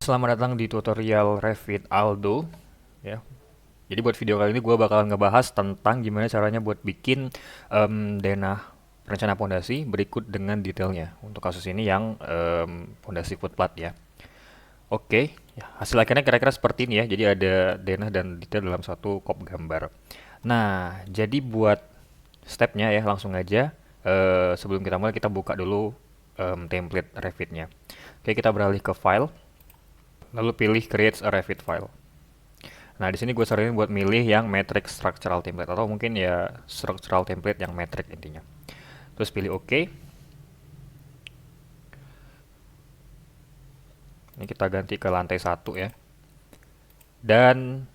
Selamat datang di tutorial Revit Aldo ya. Jadi buat video kali ini gue bakalan ngebahas tentang gimana caranya buat bikin denah rencana pondasi berikut dengan detailnya. Untuk kasus ini yang pondasi footplat ya. Oke, ya, hasil akhirnya kira-kira seperti ini ya. Jadi ada denah dan detail dalam satu kop gambar. Nah, jadi buat stepnya ya langsung aja. Sebelum kita mulai kita buka dulu template Revitnya. Oke, kita beralih ke file. Lalu pilih create a Revit file. Nah, di sini gue saranin buat milih yang metric structural template atau mungkin ya structural template yang metric intinya. Terus pilih OK. Ini kita ganti ke lantai 1 ya. Dan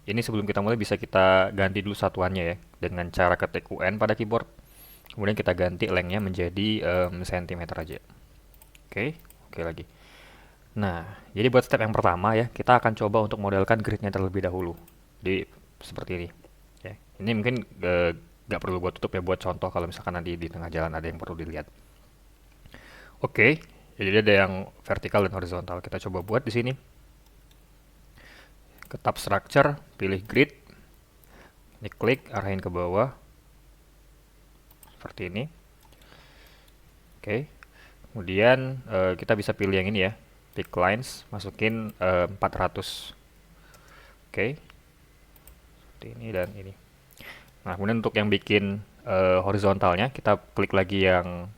ini sebelum kita mulai bisa kita ganti dulu satuannya ya dengan cara ketik UN pada keyboard. Kemudian kita ganti lengthnya menjadi cm aja. Oke, oke lagi. Nah, jadi buat step yang pertama ya, kita akan coba untuk modelkan gridnya terlebih dahulu. Di seperti ini. Ya. Ini mungkin nggak perlu buat tutup ya, buat contoh kalau misalkan nanti di tengah jalan ada yang perlu dilihat. Oke, jadi ada yang vertikal dan horizontal. Kita coba buat di sini. Ke tab structure, pilih grid. Ini klik, arahin ke bawah. Seperti ini. Oke. Kemudian kita bisa pilih yang ini ya. Pick lines, masukin 400. Oke. Seperti ini dan ini. Nah, kemudian untuk yang bikin horizontalnya, kita klik lagi yang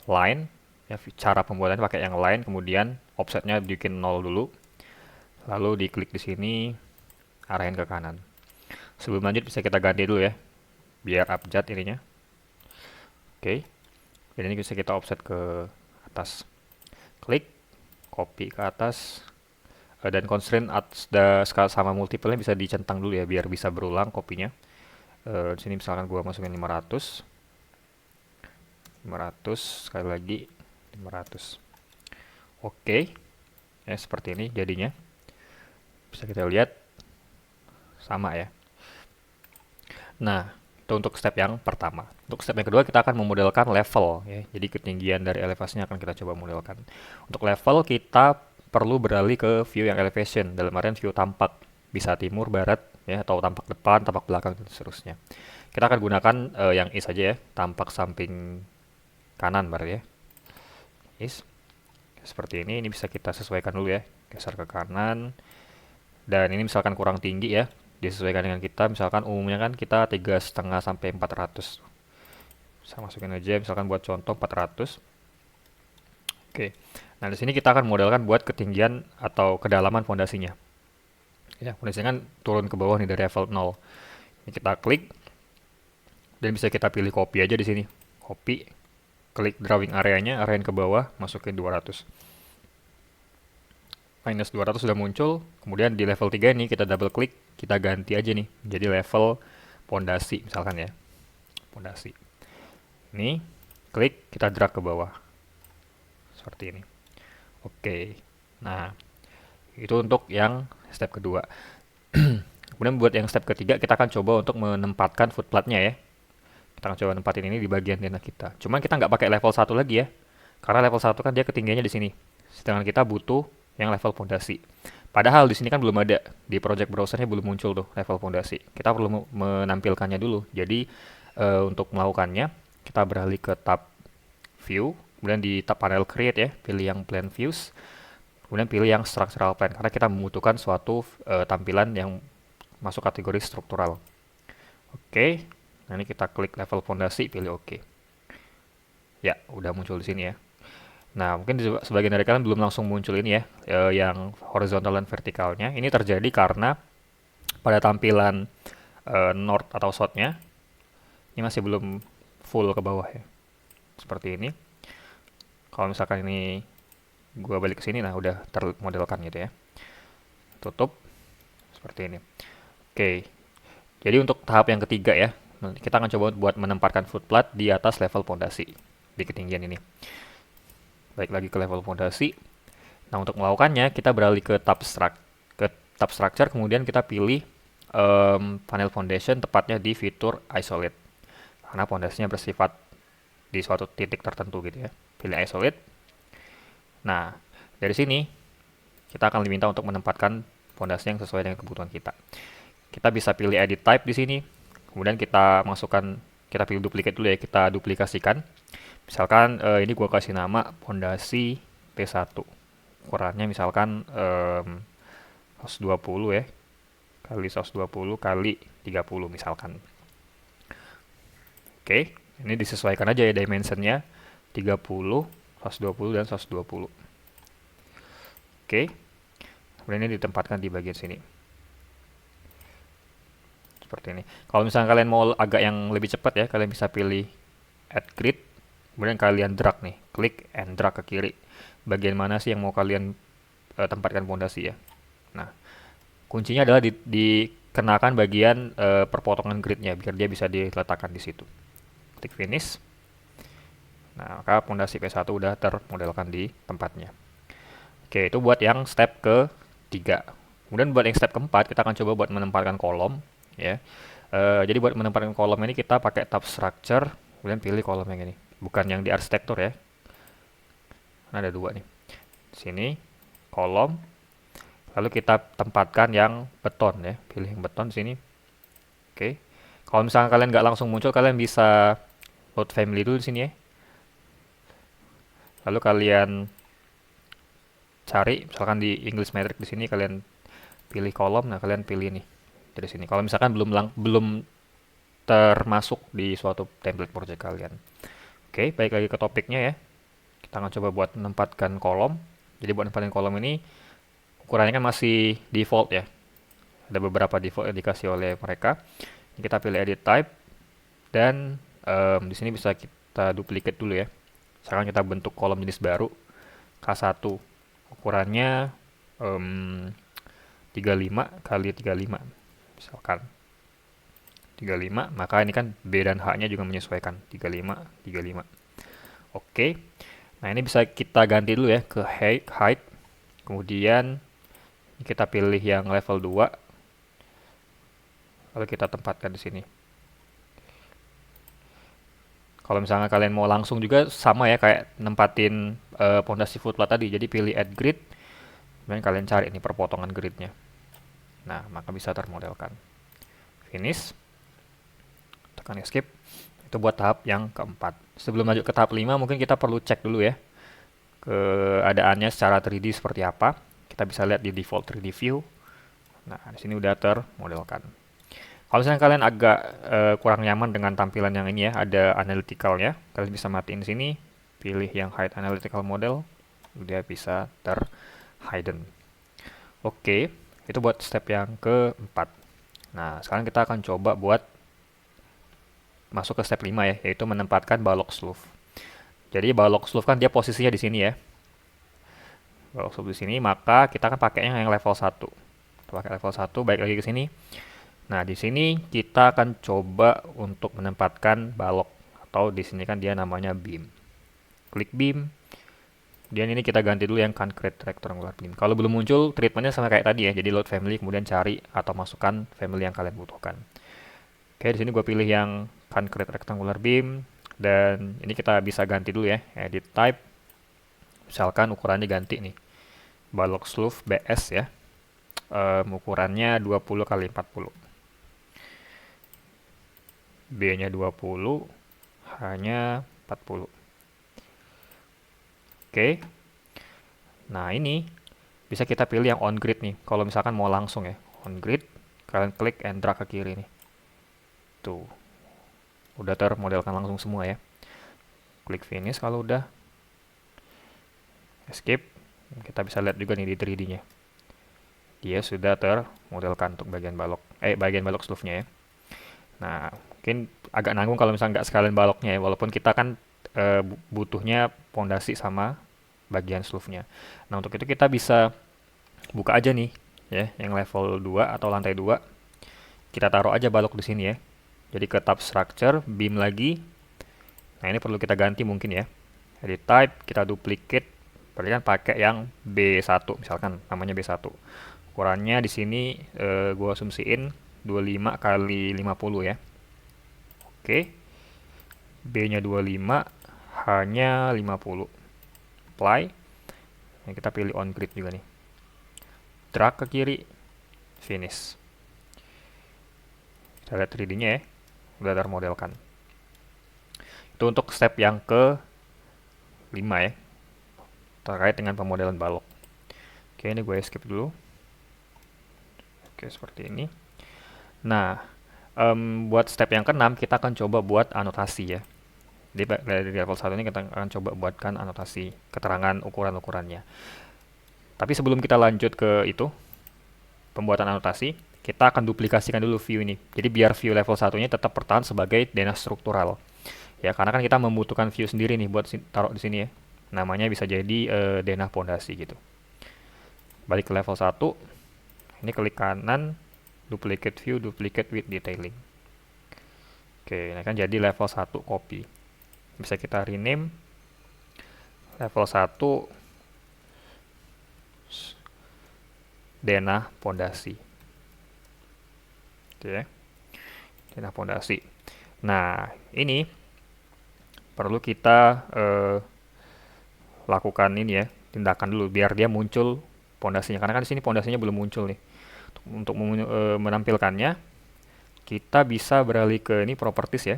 line. Ya, cara pembuatannya pakai yang line, kemudian offsetnya bikin 0 dulu. Lalu diklik di sini, arahin ke kanan. Sebelum lanjut bisa kita ganti dulu ya, biar abjad ininya. Oke. Dan ini bisa kita offset ke atas. Klik, copy ke atas. Dan constraint skala sama multiple-nya bisa dicentang dulu ya, biar bisa berulang kopinya. Di sini misalkan gua masukin 500. 500 sekali lagi 500. Oke. Ya seperti ini jadinya. Bisa kita lihat sama ya. Nah, itu untuk step yang pertama. Untuk step yang kedua kita akan memodelkan level ya. Jadi ketinggian dari elevasinya akan kita coba modelkan. Untuk level kita perlu beralih ke view yang elevation, dalam artian view tampak, bisa timur, barat ya, atau tampak depan, tampak belakang dan seterusnya. Kita akan gunakan yang is saja ya, tampak samping kanan berarti ya. Is. Seperti ini bisa kita sesuaikan dulu ya. Geser ke kanan. Dan ini misalkan kurang tinggi ya, disesuaikan dengan kita. Misalkan umumnya kan kita 3,5 sampai 400. Saya masukin aja misalkan buat contoh 400. Oke. Nah, di sini kita akan modelkan buat ketinggian atau kedalaman fondasinya. Ya, fondasinya kan turun ke bawah nih dari level 0. Ini kita klik dan bisa kita pilih copy aja di sini. Copy, klik drawing areanya, arahin ke bawah, masukin 200. Minus 200 sudah muncul. Kemudian di level 3 ini kita double klik, kita ganti aja nih jadi level pondasi misalkan ya. Pondasi. Ini klik, kita drag ke bawah. Seperti ini. Oke. Nah, itu untuk yang step kedua. Kemudian buat yang step ketiga kita akan coba untuk menempatkan footplatnya ya. Kita akan coba nempatin ini di bagian denah kita. Cuman kita nggak pakai level 1 lagi ya. Karena level 1 kan dia ketinggiannya di sini. Sedangkan kita butuh yang level fondasi. Padahal di sini kan belum ada, di project browsernya belum muncul tuh level fondasi. Kita perlu menampilkannya dulu. Jadi untuk melakukannya kita beralih ke tab view, kemudian di tab panel create ya, pilih yang plan views, kemudian pilih yang structural plan karena kita membutuhkan suatu tampilan yang masuk kategori struktural. Oke, nah ini kita klik level fondasi, pilih oke. Ya, udah muncul di sini ya. Nah, mungkin sebagian dari kalian belum langsung muncul ini ya, yang horizontal dan vertikalnya. Ini terjadi karena pada tampilan north atau south-nya, ini masih belum full ke bawah ya. Seperti ini. Kalau misalkan ini gua balik ke sini, nah udah termodelkan gitu ya. Tutup. Seperti ini. Oke. Jadi untuk tahap yang ketiga ya, kita akan coba buat menempatkan footplat di atas level pondasi di ketinggian ini. Baik lagi ke level fondasi. Nah, untuk melakukannya kita beralih ke tab structure, kemudian kita pilih panel foundation, tepatnya di fitur isolate. Karena fondasinya bersifat di suatu titik tertentu gitu ya. Pilih isolate. Nah, Dari sini kita akan diminta untuk menempatkan pondasi yang sesuai dengan kebutuhan kita. Kita bisa pilih edit type di sini. Kemudian kita masukkan, kita pilih duplicate dulu ya, kita duplikasikan. Misalkan ini gua kasih nama pondasi P1. Ukurannya misalkan 120 ya, kali 120 kali 30 misalkan. Oke, ini disesuaikan aja ya dimensionnya 30, 120 dan 120. Oke, kemudian ini ditempatkan di bagian sini. Seperti ini. Kalau misalnya kalian mau agak yang lebih cepat ya, kalian bisa pilih add grid, kemudian kalian drag nih, klik and drag ke kiri. Bagian mana sih yang mau kalian tempatkan pondasi ya. Nah, kuncinya adalah dikenakan bagian perpotongan gridnya biar dia bisa diletakkan di situ. Klik finish. Nah, maka pondasi P1 udah termodelkan di tempatnya. Oke, itu buat yang step ke-3. Kemudian buat yang step ke-4, kita akan coba buat menempatkan kolom ya. Jadi buat menempatkan kolom ini kita pakai tab structure, kemudian pilih kolom yang ini. Bukan yang di arsitektur ya. Nah, ada dua nih. Sini kolom, lalu kita tempatkan yang beton ya. Pilih yang beton di sini. Oke. Kalau misalnya kalian nggak langsung muncul, kalian bisa load family dulu di sini ya. Lalu kalian cari, misalkan di English metric di sini kalian pilih kolom, nah kalian pilih nih dari sini. Kalau misalkan belum termasuk di suatu template project kalian. Oke, baik lagi ke topiknya ya. Kita akan coba buat menempatkan kolom. Jadi buat menempatkan kolom ini ukurannya kan masih default ya. Ada beberapa default yang dikasih oleh mereka. Kita pilih edit type dan di sini bisa kita duplicate dulu ya. Sekarang kita bentuk kolom jenis baru K1. Ukurannya 35 kali 35 misalkan 35, maka ini kan B dan H-nya juga menyesuaikan 35, 35. Oke. Nah, ini bisa kita ganti dulu ya ke height. Kemudian kita pilih yang level 2. Lalu kita tempatkan di sini. Kalau misalnya kalian mau langsung juga sama ya kayak nempatin pondasi footplat tadi. Jadi pilih add grid. Kemudian kalian cari ini perpotongan gridnya. Nah, maka bisa termodelkan. Finish. Tekan escape. Itu buat tahap yang keempat. Sebelum lanjut ke tahap 5, mungkin kita perlu cek dulu ya keadaannya secara 3D seperti apa. Kita bisa lihat di default 3D view. Nah, di sini udah termodelkan. Kalau misalnya kalian agak kurang nyaman dengan tampilan yang ini ya, ada analytical-nya, kalian bisa matiin sini, pilih yang hide analytical model, dia bisa hidden. Oke, itu buat step yang keempat. Nah, sekarang kita akan coba buat masuk ke step 5 ya, yaitu menempatkan balok sleeve. Jadi balok sleeve kan dia posisinya di sini ya. Balok sleeve di sini, maka kita akan pakainya yang level 1. Kita pakai level 1, baik lagi ke sini. Nah, di sini kita akan coba untuk menempatkan balok, atau di sini kan dia namanya beam. Klik beam. Dan ini kita ganti dulu yang concrete rectangular beam. Kalau belum muncul, treatmentnya sama kayak tadi ya. Jadi load family, kemudian cari atau masukkan family yang kalian butuhkan. Oke, di sini gue pilih yang concrete rectangular beam. Dan ini kita bisa ganti dulu ya. Edit type. Misalkan ukurannya ganti nih. Balok sleeve BS ya. Ukurannya 20 kali 40. B-nya 20, H-nya 40. Oke. Nah, ini bisa kita pilih yang on grid nih. Kalau misalkan mau langsung ya, on grid, kalian klik and drag ke kiri nih. Tuh. Udah termodelkan langsung semua ya. Klik finish kalau udah. Escape. Kita bisa lihat juga nih di 3D-nya. Dia sudah termodelkan untuk bagian balok sleeve-nya ya. Nah, mungkin agak nanggung kalau misalnya nggak sekalian baloknya ya, walaupun kita kan butuhnya pondasi sama bagian sleeve-nya. Nah, untuk itu kita bisa buka aja nih ya, yang level 2 atau lantai 2. Kita taruh aja balok di sini ya. Jadi ke tab structure, beam lagi. Nah, ini perlu kita ganti mungkin ya. Edit type, kita duplicate. Berarti kan pakai yang B1 misalkan, namanya B1. Ukurannya di sini gua asumsiin 25 kali 50 ya. Oke. B-nya 25, H-nya 50. Apply. Nah, kita pilih on grid juga nih. Drag ke kiri, finish. Kita lihat 3D-nya ya, udah termodelkan. Itu untuk step yang ke 5 ya, terkait dengan pemodelan balok. Oke, ini gue skip dulu. Oke, seperti ini. Nah, buat step yang ke-6 kita akan coba buat anotasi ya. Jadi dari level 1 ini kita akan coba buatkan anotasi, keterangan ukuran-ukurannya. Tapi sebelum kita lanjut ke itu, pembuatan anotasi, kita akan duplikasikan dulu view ini. Jadi biar view level 1-nya tetap bertahan sebagai denah struktural. Ya, karena kan kita membutuhkan view sendiri nih buat taruh di sini ya. Namanya bisa jadi denah pondasi gitu. Balik ke level 1. Ini klik kanan, duplicate view, duplicate with detailing. Oke, ini kan jadi level 1 copy. Bisa kita rename level 1 denah pondasi. Oke ya. Denah pondasi. Nah, ini perlu kita lakukan ini ya, tindakan dulu biar dia muncul pondasinya. Karena kan di sini pondasinya belum muncul nih. Untuk menampilkannya, kita bisa beralih ke ini properties ya.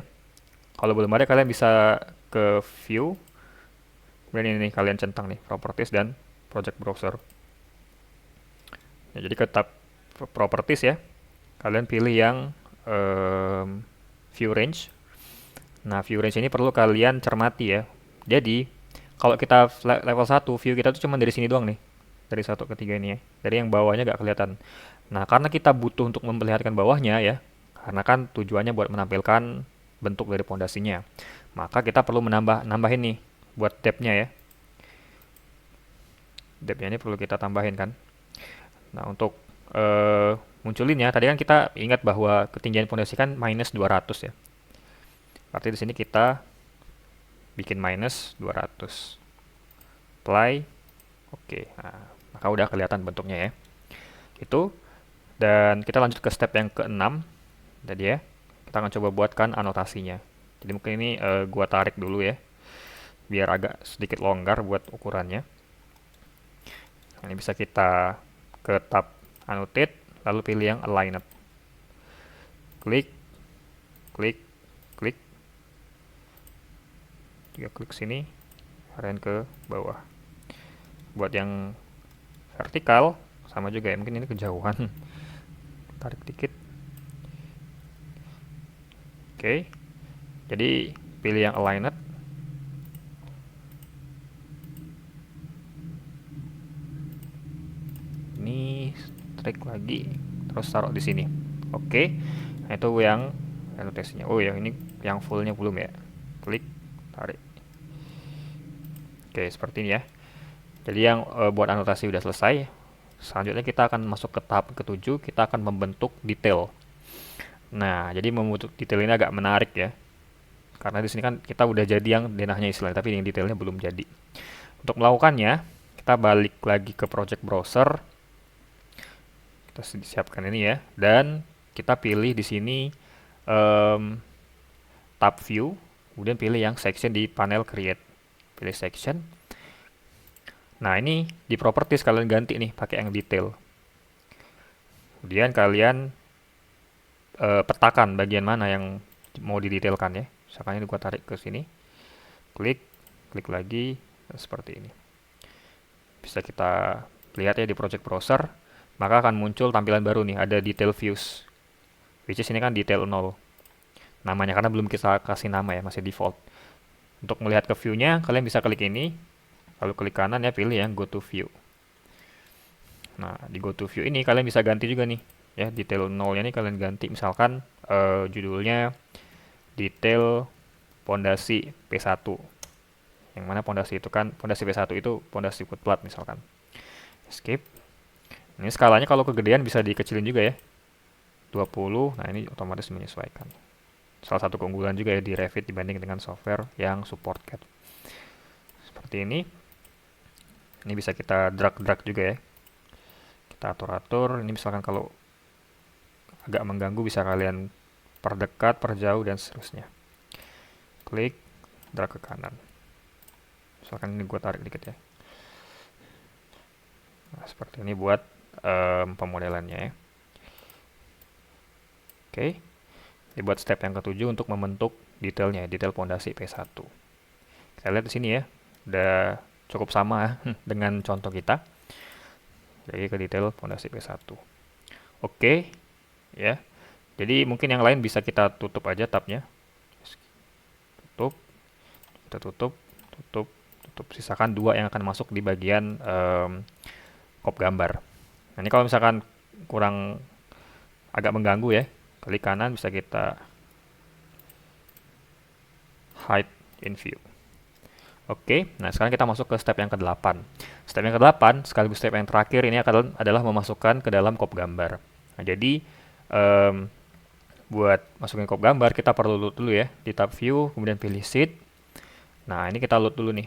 Kalau belum ada, kalian bisa ke view. Kemudian ini kalian centang nih properties dan project browser. Ya, jadi ke tab properties ya. Kalian pilih yang view range. Nah, view range ini perlu kalian cermati ya. Jadi, kalau kita level 1, view kita tuh cuma dari sini doang nih. Dari 1 ke 3 ini ya. Dari yang bawahnya nggak kelihatan. Nah, karena kita butuh untuk memperlihatkan bawahnya ya. Karena kan tujuannya buat menampilkan bentuk dari pondasinya. Maka kita perlu nambahin nih buat depth-nya ya. Depth-nya ini perlu kita tambahin kan. Nah, untuk munculinnya tadi kan kita ingat bahwa ketinggian pondasi kan minus 200 ya. Berarti di sini kita bikin minus 200. Apply. Oke. Nah, maka udah kelihatan bentuknya ya. Itu. Dan kita lanjut ke step yang ke-6. Jadi ya, kita akan coba buatkan anotasinya. Jadi mungkin ini gua tarik dulu ya, biar agak sedikit longgar buat ukurannya. Nah, ini bisa kita ke tab annotate, lalu pilih yang aligned. Klik, klik, klik. Jika klik sini, arahin ke bawah. Buat yang vertikal, sama juga ya, mungkin ini kejauhan. Tarik dikit. Oke, jadi pilih yang aligned. Ini trik lagi, terus taruh di sini. Oke, nah itu yang anotasinya. Oh ya, ini yang fullnya belum ya. Klik, tarik. Oke, seperti ini ya. Jadi yang buat anotasi udah selesai. Selanjutnya kita akan masuk ke tahap ke-7, kita akan membentuk detail. Nah, jadi membentuk detail ini agak menarik ya. Karena di sini kan kita udah jadi yang denahnya istilahnya, tapi yang detailnya belum jadi. Untuk melakukannya, kita balik lagi ke project browser. Kita siapkan ini ya, dan kita pilih di sini tab view, kemudian pilih yang section di panel create. Pilih section. Nah, ini di properties kalian ganti nih pakai yang detail. Kemudian kalian petakan bagian mana yang mau didetailkan ya. Misalkan ini gua tarik ke sini. Klik, klik lagi seperti ini. Bisa kita lihat ya di project browser, maka akan muncul tampilan baru nih, ada detail views. Which is ini kan detail 0. Namanya karena belum kita kasih nama ya, masih default. Untuk melihat ke view-nya, kalian bisa klik ini, lalu klik kanan ya, pilih yang go to view. Nah, di go to view ini kalian bisa ganti juga nih, ya detail 0-nya ini kalian ganti, misalkan judulnya detail pondasi P1. Yang mana pondasi itu kan, pondasi P1 itu pondasi foot plat misalkan. Skip. Ini skalanya kalau kegedean bisa dikecilin juga ya. 20. Nah, ini otomatis menyesuaikan. Salah satu keunggulan juga ya di Revit dibanding dengan software yang support CAD. Seperti ini. Ini bisa kita drag juga ya. Kita atur-atur. Ini misalkan kalau agak mengganggu bisa kalian perdekat, perjauh, dan seterusnya. Klik, drag ke kanan. Misalkan ini gue tarik dikit ya. Nah, seperti ini buat pemodelannya ya. Oke, ini buat step yang ketujuh untuk membentuk detailnya, detail pondasi P1. Kita lihat di sini ya, udah cukup sama dengan contoh kita. Jadi ke detail pondasi P1. Oke, ya. Jadi mungkin yang lain bisa kita tutup aja tabnya. Tutup, kita tutup, tutup, tutup. Sisakan dua yang akan masuk di bagian kop gambar. Nah, ini kalau misalkan kurang agak mengganggu ya, klik kanan bisa kita hide in view. Oke, nah sekarang kita masuk ke step yang ke-8. Step yang ke-8 sekaligus step yang terakhir ini adalah memasukkan ke dalam kop gambar. Nah, jadi buat masukin kop gambar kita perlu load dulu ya di tab view, kemudian pilih sheet. Nah, ini kita load dulu nih.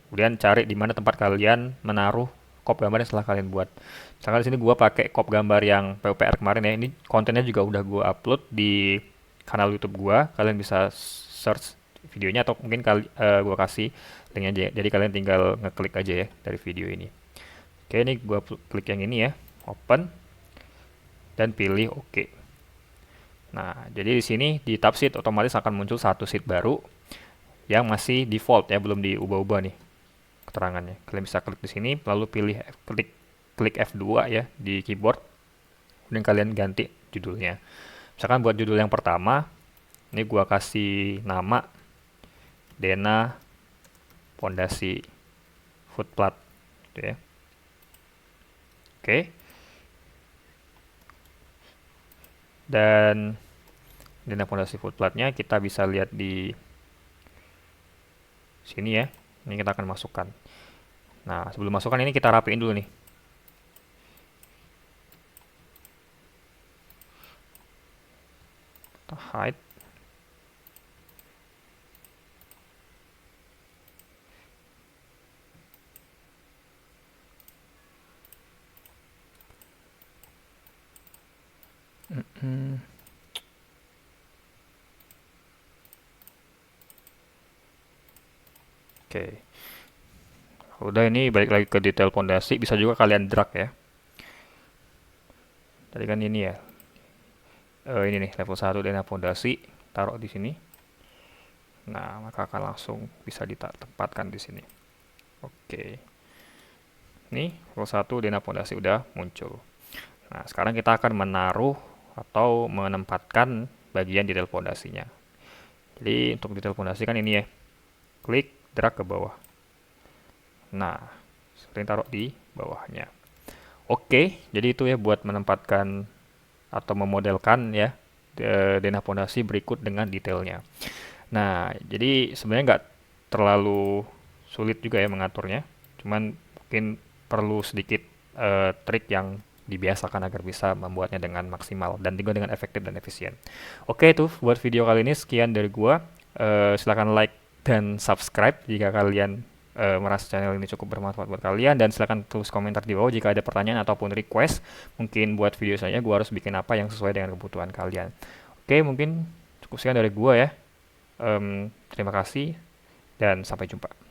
Kemudian cari di mana tempat kalian menaruh kop gambar yang setelah kalian buat. Misalkan di sini gua pakai kop gambar yang PUPR kemarin ya. Ini kontennya juga udah gua upload di kanal YouTube gua. Kalian bisa search videonya atau mungkin gua kasih linknya aja. Jadi kalian tinggal ngeklik aja ya dari video ini. Oke, ini gua klik yang ini ya, open dan pilih OK. Nah, jadi di sini di tab sheet otomatis akan muncul satu sheet baru yang masih default ya, belum diubah-ubah nih keterangannya. Kalian bisa klik di sini, lalu pilih klik F2 ya di keyboard, kemudian kalian ganti judulnya. Misalkan buat judul yang pertama, ini gua kasih nama Dena Pondasi Footplat, gitu ya. Oke. Dan Dena Pondasi Footplatnya kita bisa lihat di sini ya. Ini kita akan masukkan. Nah, sebelum masukkan ini kita rapiin dulu nih. Kita hide. Oke. Udah, ini balik lagi ke detail pondasi, bisa juga kalian drag ya. Tadi kan ini ya. Ini nih level 1 Dena Pondasi, taruh di sini. Nah, maka akan langsung bisa ditempatkan di sini. Oke. Ini level 1 Dena Pondasi udah muncul. Nah, sekarang kita akan menaruh atau menempatkan bagian detail pondasinya. Jadi untuk detail pondasi kan ini ya. Klik, drag ke bawah. Nah, sering taruh di bawahnya. Oke, jadi itu ya buat menempatkan atau memodelkan ya denah pondasi berikut dengan detailnya. Nah, jadi sebenarnya nggak terlalu sulit juga ya mengaturnya. Cuman mungkin perlu sedikit trik yang dibiasakan agar bisa membuatnya dengan maksimal dan juga dengan efektif dan efisien. Oke, itu buat video kali ini sekian dari gua. Silakan like dan subscribe jika kalian merasa channel ini cukup bermanfaat buat kalian, dan silahkan tulis komentar di bawah jika ada pertanyaan ataupun request mungkin buat video saya gua harus bikin apa yang sesuai dengan kebutuhan kalian. Oke, mungkin cukup sekian dari gua ya. Terima kasih dan sampai jumpa.